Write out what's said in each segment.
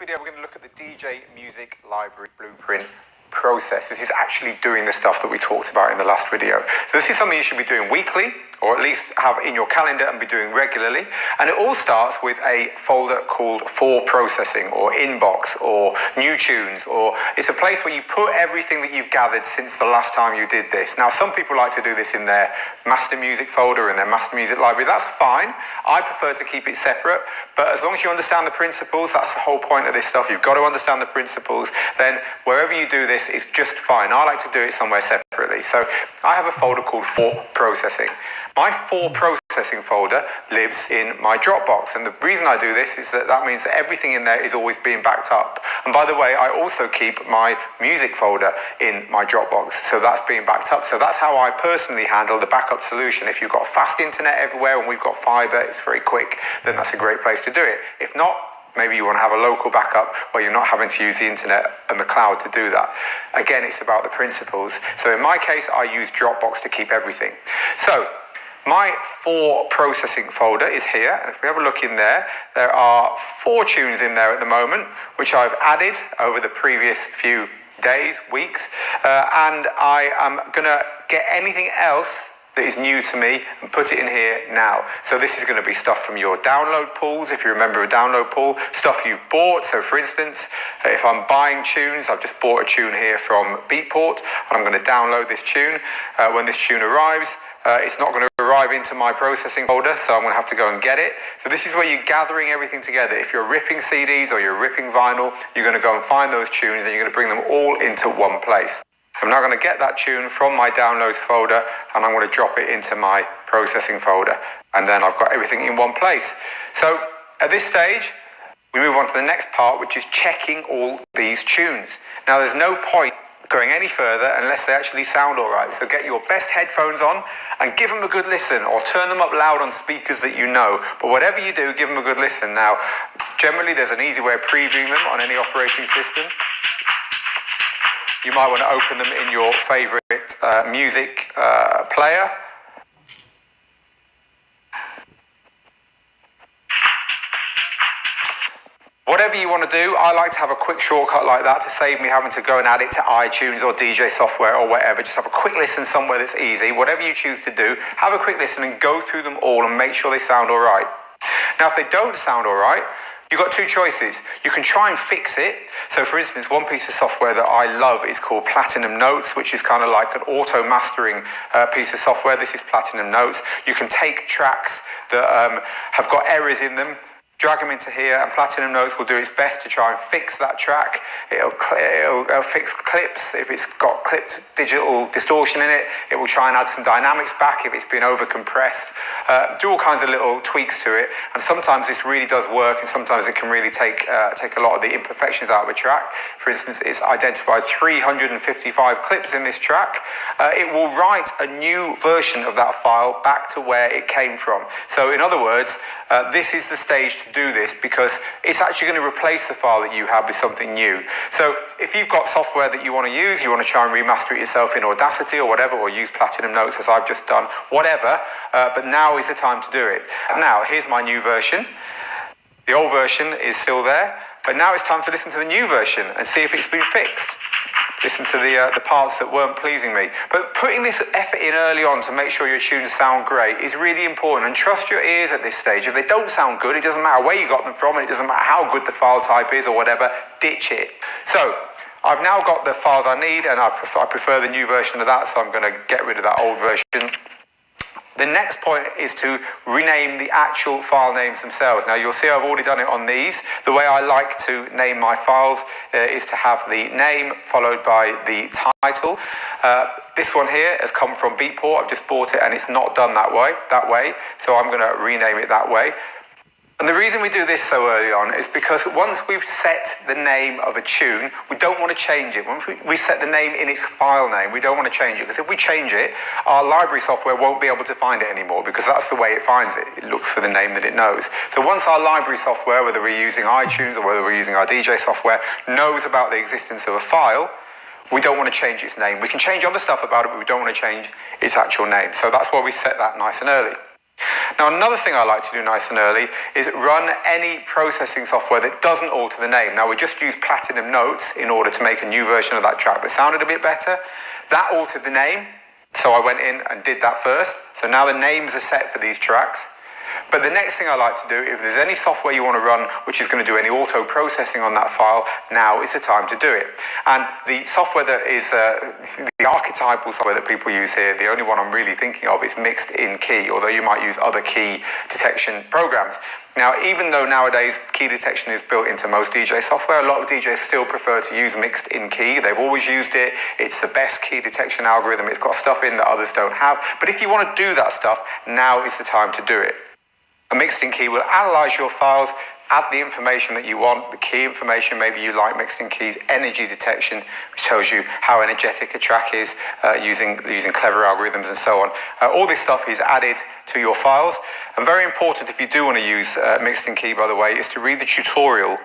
video, we're going to look at the DJ Music Library Blueprint process. This is actually doing the stuff that we talked about in the last video. So this is something you should be doing weekly, or at least have in your calendar and be doing regularly. And it all starts with a folder called For Processing, or Inbox, or New Tunes, or it's a place where you put everything that you've gathered since the last time you did this. Now, some people like to do this in their master music folder, in their master music library. That's fine. I prefer to keep it separate, but as long as you understand the principles, that's the whole point of this stuff. You've got to understand the principles. Then wherever you do this is just fine. I like to do it somewhere separately. So I have a folder called For Processing. My For Processing folder lives in my Dropbox, and the reason I do this is that means that everything in there is always being backed up. And by the way, I also keep my music folder in my Dropbox, so that's being backed up. So that's how I personally handle the backup solution. If you've got fast internet everywhere and we've got fiber, it's very quick, then that's a great place to do it. If not, maybe you want to have a local backup where you're not having to use the internet and the cloud to do that. Again, it's about the principles. So in my case, I use Dropbox to keep everything. So my For Processing folder is here, and if we have a look in there, there are 4 tunes in there at the moment, which I've added over the previous few days, weeks, and I am going to get anything else that is new to me and put it in here now. So this is going to be stuff from your download pools, if you remember a download pool, stuff you've bought. So for instance, if I'm buying tunes, I've just bought a tune here from Beatport, and I'm going to download this tune. When this tune arrives, it's not going to arrive into my processing folder, so I'm going to have to go and get it. So this is where you're gathering everything together. If you're ripping CDs or you're ripping vinyl, you're going to go and find those tunes and you're going to bring them all into one place. I'm now going to get that tune from my downloads folder and I'm going to drop it into my processing folder, and then I've got everything in one place. So at this stage, we move on to the next part, which is checking all these tunes. Now, there's no point going any further unless they actually sound all right. So get your best headphones on and give them a good listen, or turn them up loud on speakers that you know. But whatever you do, give them a good listen. Now, generally, there's an easy way of previewing them on any operating system. You might want to open them in your favorite music player. Whatever you want to do, I like to have a quick shortcut like that to save me having to go and add it to iTunes or DJ software or whatever. Just have a quick listen somewhere that's easy. Whatever you choose to do, have a quick listen and go through them all and make sure they sound all right. Now, if they don't sound all right, you've got 2 choices. You can try and fix it. So for instance, one piece of software that I love is called Platinum Notes, which is kind of like an auto mastering piece of software. This is Platinum Notes. You can take tracks that have got errors in them, drag them into here, and Platinum Notes will do its best to try and fix that track. It'll fix clips. If it's got clipped digital distortion in it, it will try and add some dynamics back if it's been over compressed. Do all kinds of little tweaks to it, and sometimes this really does work, and sometimes it can really take a lot of the imperfections out of a track. For instance, it's identified 355 clips in this track. It will write a new version of that file back to where it came from. So in other words, this is the stage to do this, because it's actually going to replace the file that you have with something new. So if you've got software that you want to use, you want to try and remaster it yourself in Audacity or whatever, or use Platinum Notes as I've just done, whatever, but now is the time to do it. Now, here's my new version. The old version is still there, but now it's time to listen to the new version and see if it's been fixed. Listen to the parts that weren't pleasing me. But putting this effort in early on to make sure your tunes sound great is really important, and trust your ears at this stage. If they don't sound good, it doesn't matter where you got them from, and it doesn't matter how good the file type is or whatever, ditch it. So I've now got the files I need, and I prefer the new version of that, so I'm going to get rid of that old version. The next point is to rename the actual file names themselves. Now, you'll see I've already done it on these. The way I like to name my files is to have the name followed by the title. This one here has come from Beatport. I've just bought it and it's not done that way. So I'm going to rename it that way. And the reason we do this so early on is because once we've set the name of a tune, we don't want to change it. Once we set the name in its file name, we don't want to change it, because if we change it, our library software won't be able to find it anymore, because that's the way it finds it. It looks for the name that it knows. So once our library software, whether we're using iTunes or whether we're using our DJ software, knows about the existence of a file, we don't want to change its name. We can change other stuff about it, but we don't want to change its actual name. So that's why we set that nice and early. Now, another thing I like to do nice and early is run any processing software that doesn't alter the name. Now, we just used Platinum Notes in order to make a new version of that track that sounded a bit better. That altered the name, so I went in and did that first. So now the names are set for these tracks. But the next thing I like to do, if there's any software you want to run which is going to do any auto processing on that file, now is the time to do it. And the software that is the archetypal software that people use here, the only one I'm really thinking of is Mixed In Key, although you might use other key detection programs. Now, even though nowadays key detection is built into most DJ software, a lot of DJs still prefer to use Mixed In Key. They've always used it. It's the best key detection algorithm. It's got stuff in that others don't have. But if you want to do that stuff, now is the time to do it. A Mixed In Key will analyze your files, add the information that you want, the key information. Maybe you like Mixed In Key's energy detection, which tells you how energetic a track is using clever algorithms and so on. All this stuff is added to your files. And very important, if you do want to use Mixed In Key, by the way, is to read the tutorial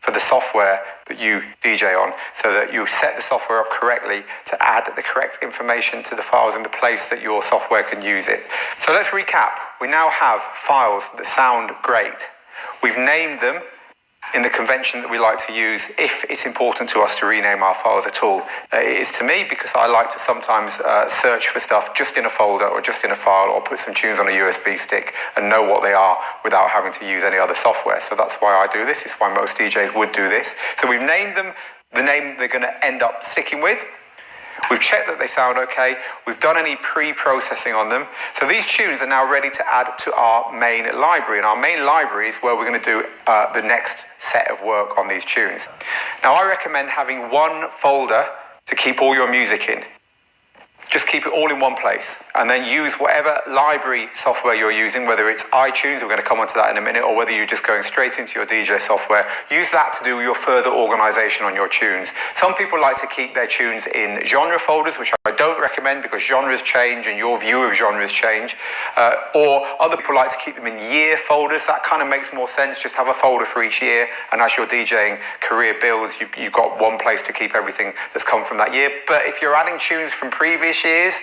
for the software that you DJ on, so that you set the software up correctly to add the correct information to the files in the place that your software can use it. So let's recap. We now have files that sound great. We've named them in the convention that we like to use if it's important to us to rename our files at all. It is to me because I like to sometimes search for stuff just in a folder or just in a file, or put some tunes on a USB stick and know what they are without having to use any other software. So that's why I do this. It's why most DJs would do this. So we've named them the name they're going to end up sticking with. We've checked that they sound okay. We've done any pre-processing on them. So these tunes are now ready to add to our main library. And our main library is where we're going to do the next set of work on these tunes. Now, I recommend having one folder to keep all your music in. Just keep it all in one place, and then use whatever library software you're using, whether it's iTunes, we're going to come onto that in a minute, or whether you're just going straight into your DJ software. Use that to do your further organization on your tunes. Some people like to keep their tunes in genre folders, which I don't recommend because genres change and your view of genres change. Or other people like to keep them in year folders. That kind of makes more sense. Just have a folder for each year, and as your DJing career builds, you've got one place to keep everything that's come from that year. But if you're adding tunes from previous years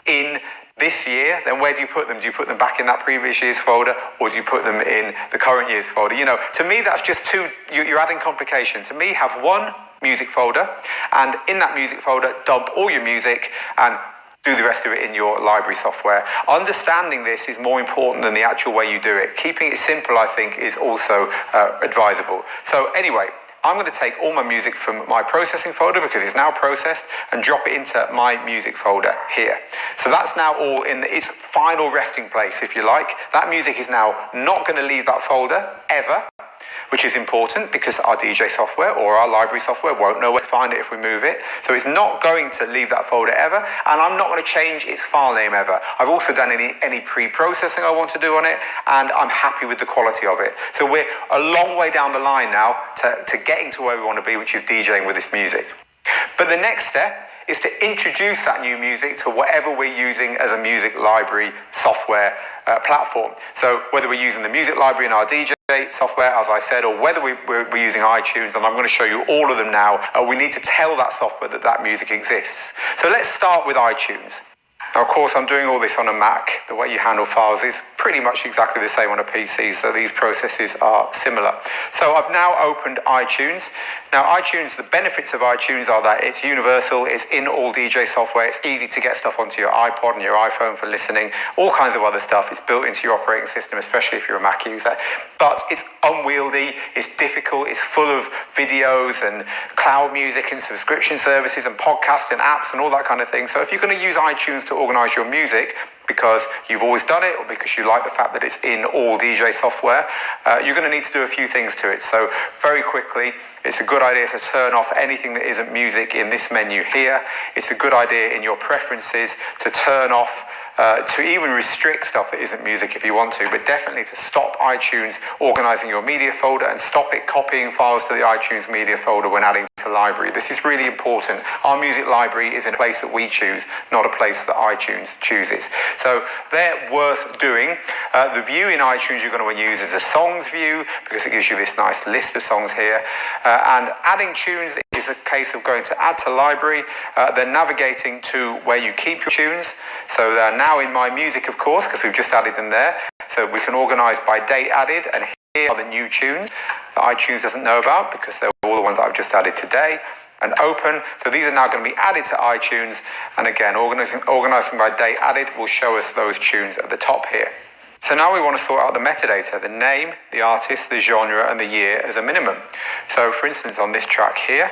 in this year, then where do you put them? Do you put them back in that previous year's folder, or do you put them in the current year's folder? You know, to me, that's just you're adding complication. To me, have one music folder, and in that music folder, dump all your music and do the rest of it in your library software. Understanding this is more important than the actual way you do it. Keeping it simple, I think, is also advisable. So anyway, I'm going to take all my music from my processing folder, because it's now processed, and drop it into my music folder here. So that's now all in its final resting place, if you like. That music is now not going to leave that folder ever, which is important because our DJ software or our library software won't know where to find it if we move it. So it's not going to leave that folder ever, and I'm not going to change its file name ever. I've also done any pre-processing I want to do on it, and I'm happy with the quality of it. So we're a long way down the line now to getting to where we want to be, which is DJing with this music. But the next step is to introduce that new music to whatever we're using as a music library software platform. So whether we're using the music library in our DJ software, as I said, or whether we're using iTunes, and I'm going to show you all of them now, we need to tell that software that music exists. So let's start with iTunes. Now, of course, I'm doing all this on a Mac. The way you handle files is pretty much exactly the same on a PC, so these processes are similar. So I've now opened iTunes. Now, iTunes, the benefits of iTunes are that it's universal, it's in all DJ software, it's easy to get stuff onto your iPod and your iPhone for listening, all kinds of other stuff. It's built into your operating system, especially if you're a Mac user. But it's unwieldy, it's difficult, it's full of videos and cloud music and subscription services and podcasts and apps and all that kind of thing. So if you're going to use iTunes to organize your music, because you've always done it, or because you like the fact that it's in all DJ software, you're going to need to do a few things to it. So very quickly, it's a good idea to turn off anything that isn't music in this menu here. It's a good idea in your preferences to turn off, to even restrict stuff that isn't music if you want to, but definitely to stop iTunes organizing your media folder and stop it copying files to the iTunes media folder when adding to library. This is really important. Our music library is in a place that we choose, not a place that iTunes chooses. So they're worth doing. The view in iTunes you're going to use is a songs view, because it gives you this nice list of songs here. And adding tunes is a case of going to add to library, then navigating to where you keep your tunes. So they're now in my music, of course, because we've just added them there. So we can organize by date added, and here are the new tunes that iTunes doesn't know about because they're all the ones that I've just added today. And open, so these are now going to be added to iTunes, and again, organizing by date added will show us those tunes at the top here. So now we want to sort out the metadata, the name, the artist, the genre, and the year as a minimum. So for instance, on this track here,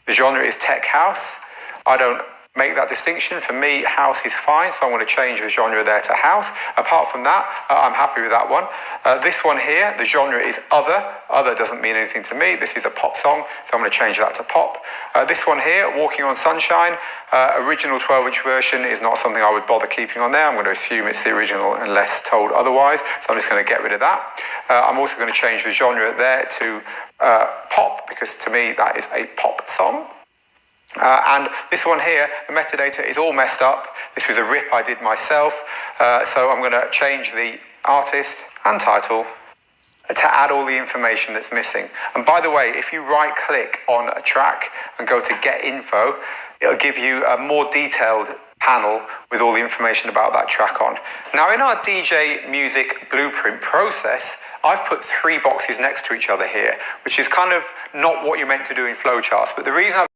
the genre is tech house. I don't make that distinction. For me, house is fine, so I'm going to change the genre there to house. Apart from that, I'm happy with that one. This one here, the genre is other. Other doesn't mean anything to me. This is a pop song, so I'm going to change that to pop. This one here, Walking on Sunshine, original 12-inch version is not something I would bother keeping on there. I'm going to assume it's the original unless told otherwise, so I'm just going to get rid of that. I'm also going to change the genre there to pop, because to me that is a pop song. And this one here, the metadata is all messed up. This was a rip I did myself. So I'm going to change the artist and title to add all the information that's missing. And by the way, if you right click on a track and go to get info, it'll give you a more detailed panel with all the information about that track on. Now in our DJ Music Blueprint process, I've put 3 boxes next to each other here, which is kind of not what you're meant to do in flowcharts. But the reason I've